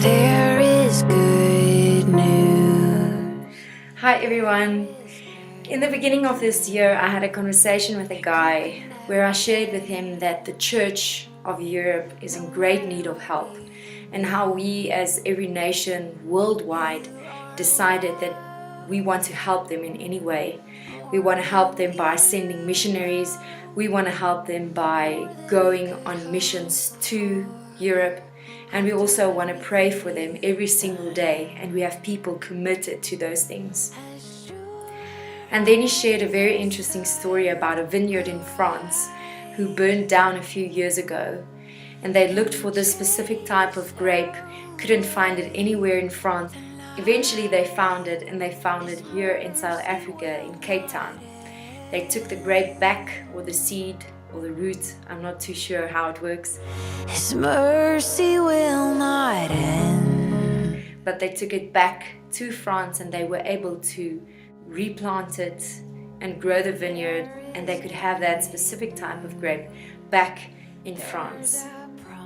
There is good news. Hi everyone. In the beginning of this year, I had a conversation with a guy where I shared with him that the Church of Europe is in great need of help, and how we as every nation worldwide decided that we want to help them in any way. We want to help them by sending missionaries. We want to help them by going on missions to Europe. And we also want to pray for them every single day. And we have people committed to those things. And then he shared a very interesting story about a vineyard in France who burned down a few years ago. And they looked for this specific type of grape, couldn't find it anywhere in France. Eventually they found it, and they found it here in South Africa, in Cape Town. They took the grape back, or the seed, or the root, I'm not too sure how it works. His mercy will not end. But they took it back to France, and they were able to replant it and grow the vineyard, and they could have that specific type of grape back in France.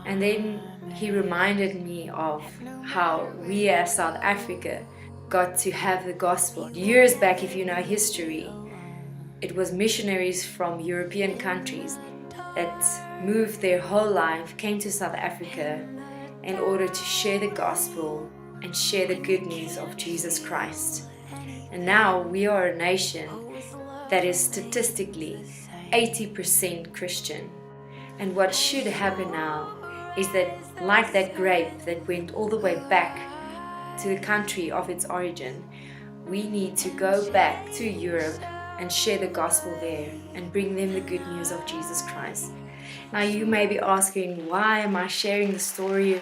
And then he reminded me of how we as South Africa got to have the gospel. Years back, if you know history, it was missionaries from European countries that moved their whole life, came to South Africa in order to share the gospel and share the good news of Jesus Christ. And now we are a nation that is statistically 80% Christian. And what should happen now is that, like that grape that went all the way back to the country of its origin, we need to go back to Europe and share the gospel there and bring them the good news of Jesus Christ. Now you may be asking, why am I sharing the story?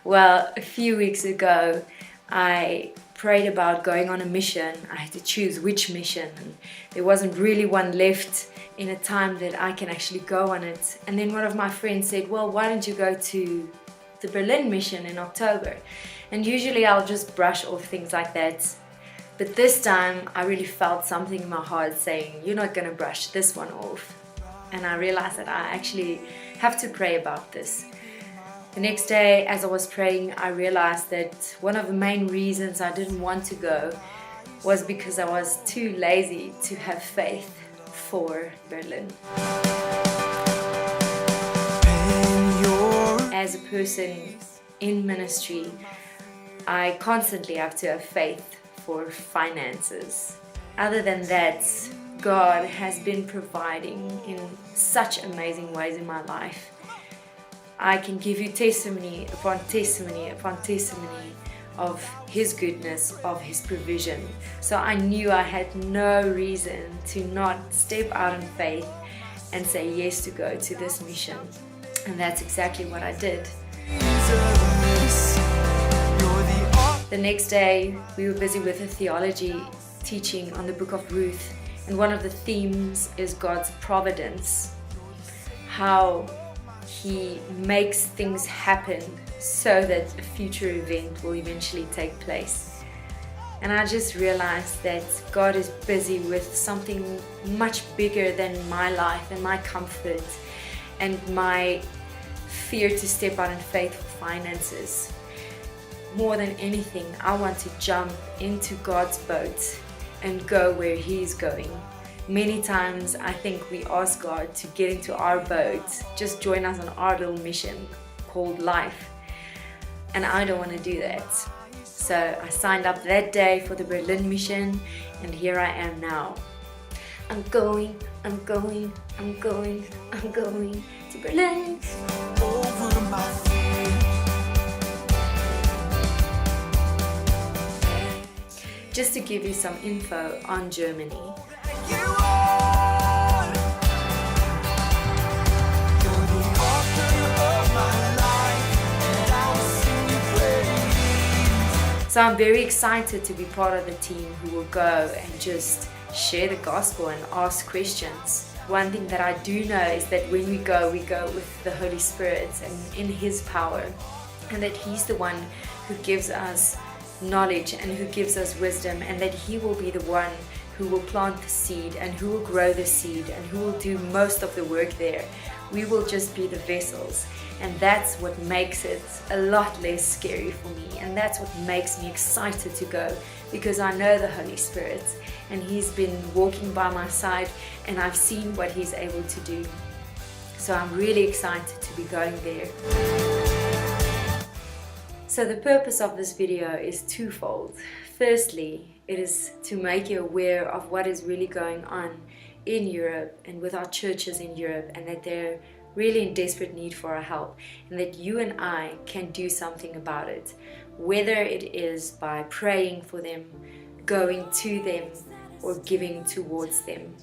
Well, a few weeks ago, I prayed about going on a mission. I had to choose which mission, and there wasn't really one left in a time that I can actually go on it. And then one of my friends said, well, why don't you go to the Berlin mission in October? And usually I'll just brush off things like that. But this time I really felt something in my heart saying, you're not going to brush this one off. And I realized that I actually have to pray about this. The next day, as I was praying, I realized that one of the main reasons I didn't want to go was because I was too lazy to have faith for Berlin. As a person in ministry, I constantly have to have faith for finances. Other than that, God has been providing in such amazing ways in my life. I can give you testimony upon testimony upon testimony of His goodness, of His provision. So I knew I had no reason to not step out in faith and say yes to go to this mission. And that's exactly what I did. The next day, we were busy with a theology teaching on the book of Ruth. And one of the themes is God's providence. How He makes things happen so that a future event will eventually take place. And I just realized that God is busy with something much bigger than my life and my comfort and my fear to step out in faith for finances. More than anything, I want to jump into God's boat and go where He's going. Many times I think we ask God to get into our boat, just join us on our little mission called life. And I don't want to do that. So I signed up that day for the Berlin mission, and here I am now. I'm going to Berlin. Over my fear. Just to give you some info on Germany. So I'm very excited to be part of the team who will go and just share the gospel and ask questions. One thing that I do know is that when we go with the Holy Spirit and in His power, and that He's the one who gives us knowledge and who gives us wisdom, and that He will be the one who who will plant the seed and who will grow the seed and who will do most of the work there. We will just be the vessels, and that's what makes it a lot less scary for me, and that's what makes me excited to go, because I know the Holy Spirit and He's been walking by my side and I've seen what He's able to do. So I'm really excited to be going there. So the purpose of this video is twofold. Firstly, it is to make you aware of what is really going on in Europe and with our churches in Europe, and that they're really in desperate need for our help, and that you and I can do something about it, whether it is by praying for them, going to them, or giving towards them.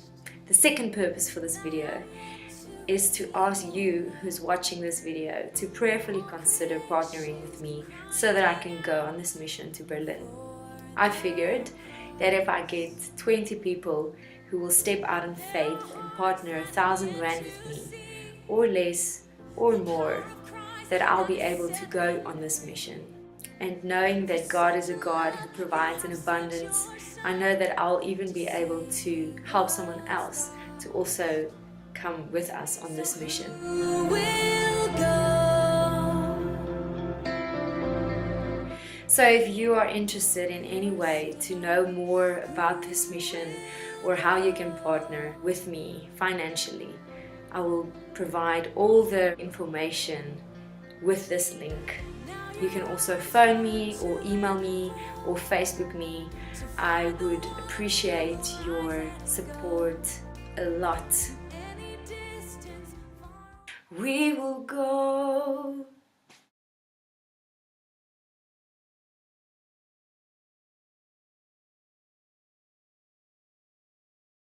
The second purpose for this video is to ask you who's watching this video to prayerfully consider partnering with me so that I can go on this mission to Berlin. I figured that if I get 20 people who will step out in faith and partner 1,000 rand with me, or less or more, that I'll be able to go on this mission. And knowing that God is a God who provides in abundance, I know that I'll even be able to help someone else to also come with us on this mission. So if you are interested in any way to know more about this mission or how you can partner with me financially, I will provide all the information with this link. You can also phone me or email me or Facebook me. I would appreciate your support a lot. We will go